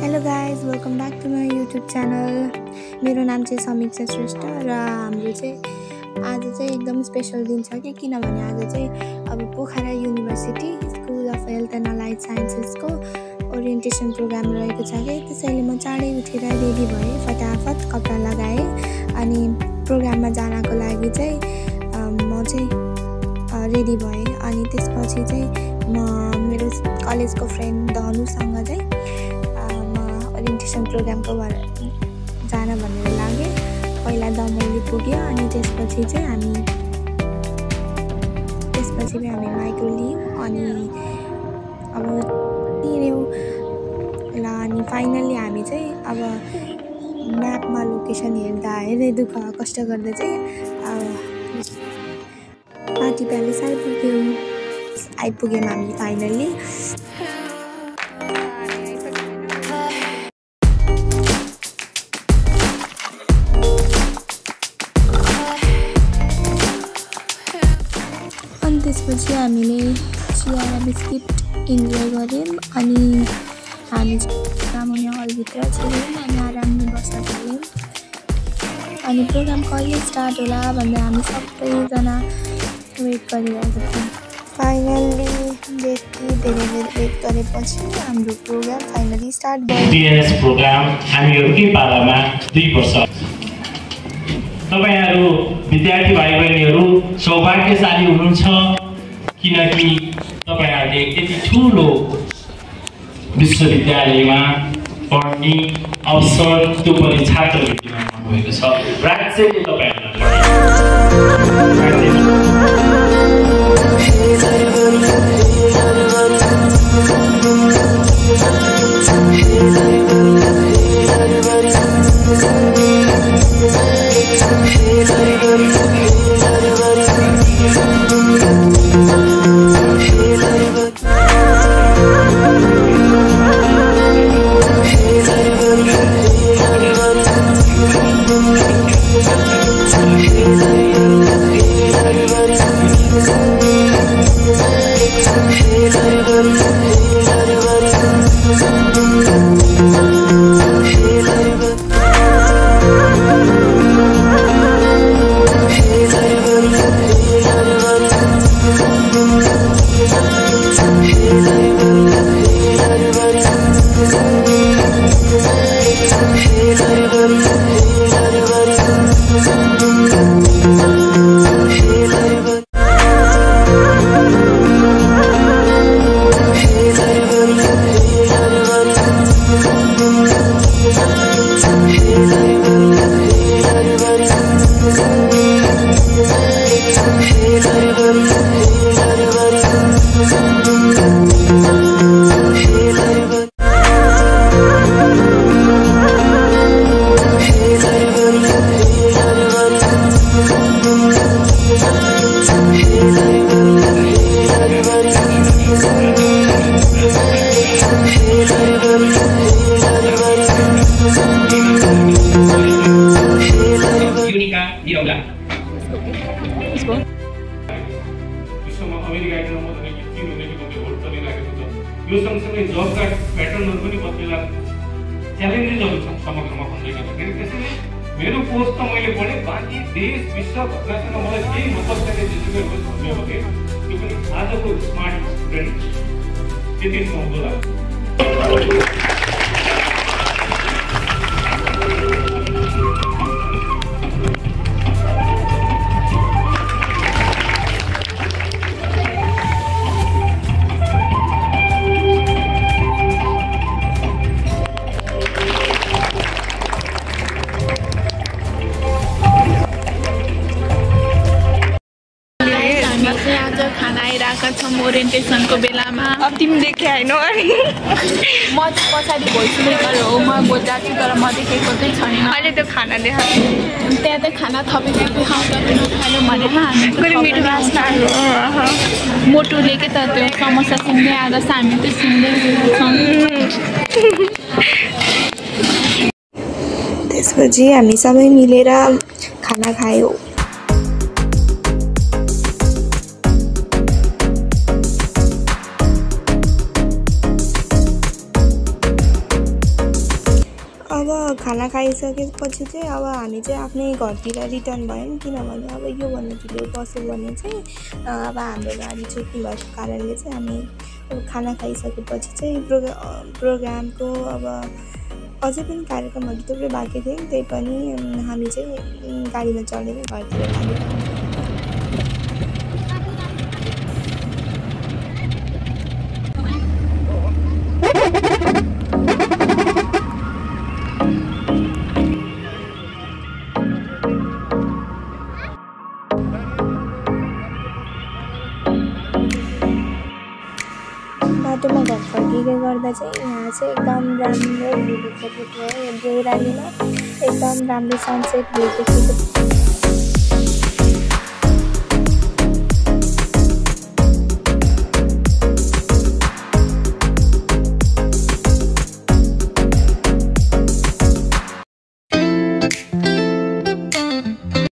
Hello guys, welcome back to my YouTube channel. मेरो नाम चाहिँ समीक्षा श्रेष्ठ र हाम्रो चाहिँ आज चाहिँ एकदम स्पेसल दिन छ किनभने आज चाहिँ अब Pokhara university school of health and allied साइन्सेसको ओरिएन्टेसन प्रोग्राम रहेको छ त्यसैले म चाँडै उठेर रेडी भएँ, फटाफट कपडा लगाएँ अनि प्रोग्राममा जानको लागि चाहिँ म चाहिँ रेडी भएँ। अनि त्यसपछि चाहिँ म मेरो कलेजको फ्रेन्ड धनुसँग चाहिँ ओरिएन्टेसन प्रोग्रामको जान भनेर लागेँ। पहिला दमौली पुग्यो अनि त्यसपछि हामी माइक्रो लियौँ अनि अब तिर्यौँ ल। अनि फाइनल्ली हामी चाहिँ अब म्यापमा लोकेसन हेर्दा हेर्दै दुःख कष्ट गर्दा चाहिँ पार्टी प्यालेस आइपुग्यौँ हामी फाइनल्ली। अनि त्यसपछि हामीले चिया र बिस्किट इन्जोय गऱ्यौँ अनि हामी सामान्य हलभित्र छिर्यौँ अनि आरामले बस्न थाल्यौँ। अनि प्रोग्राम कहिले स्टार्ट होला भन्दा हामी सबैजना वेट गरिरहेको थियौँ। फाइनल्ली धेरै वेट गरेपछि हाम्रो प्रोग्राम फाइनली स्टार्ट भयो। टिएस प्रोग्राम हामीहरूकै पालामा 2 वर्ष। तपाईहरु विद्यार्थी भाइ बहिनीहरू सौभाग्यशाली हुनुहुन्छ किनकि तपाईहरुले यति ठूलो विश्वविद्यालयमा पढ्ने अवसर त्यो पनि छात्रवृत्तिमा पाउनुभएको छ। राज्यले तपाईहरुलाई यो सँगसँगै जबका प्याटर्नहरु पनि बदलेला, च्यालेन्जेसहरु छ समग्रमा भन्दै गर्दाखेरि। त्यसैले मेरो पोस्ट त मैले पढे, बाँकी देश विश्व घटनासँग मलाई केही मतलब छैन डिजिटल भन्ने हो के त्यो पनि आजको स्मार्ट स्टुडेन्ट त्यति सम्झो लाग्छ। खाना आइरहेको छौँ ओरिएन्टेसनको बेलामा। अब तिमी देखे होइन म पछाडि भोइस मेकर हो, म बोलिरहेको छु तर म देखेको चाहिँ छैन। अहिले त्यो खाना देखाएको त्यहाँ चाहिँ खाना थपेको खाउँदा नखानु भनेर हामी मिठो नास्ताहरू मोटुले के त त्यो समोसा सुन्दै आएर हामी त्यो सुन्दै त्यसपछि हामी सबै मिलेर खाना खायौँ। खाना खाइसकेपछि चाहिँ अब हामी चाहिँ आफ्नै घरतिर रिटर्न भयौँ किनभने अब योभन्दा ढिलो बस्यो भने चाहिँ अब हाम्रो गाडी छुट्ने भएको कारणले चाहिँ हामी अब खाना खाइसकेपछि चाहिँ प्रोग्रामको अब अझै पनि कार्यक्रमहरू थुप्रै बाँकी थियौँ त्यही पनि हामी चाहिँ गाडीमा चढेर घरतिर लाग्यौँ। बाटोमा घर फर्किँदै गर्दा चाहिँ यहाँ चाहिँ एकदम राम्रो भ्यू देखेको थियो। यो देउरालीमा एकदम राम्रो सनसेट भ्यू देखेको थियो।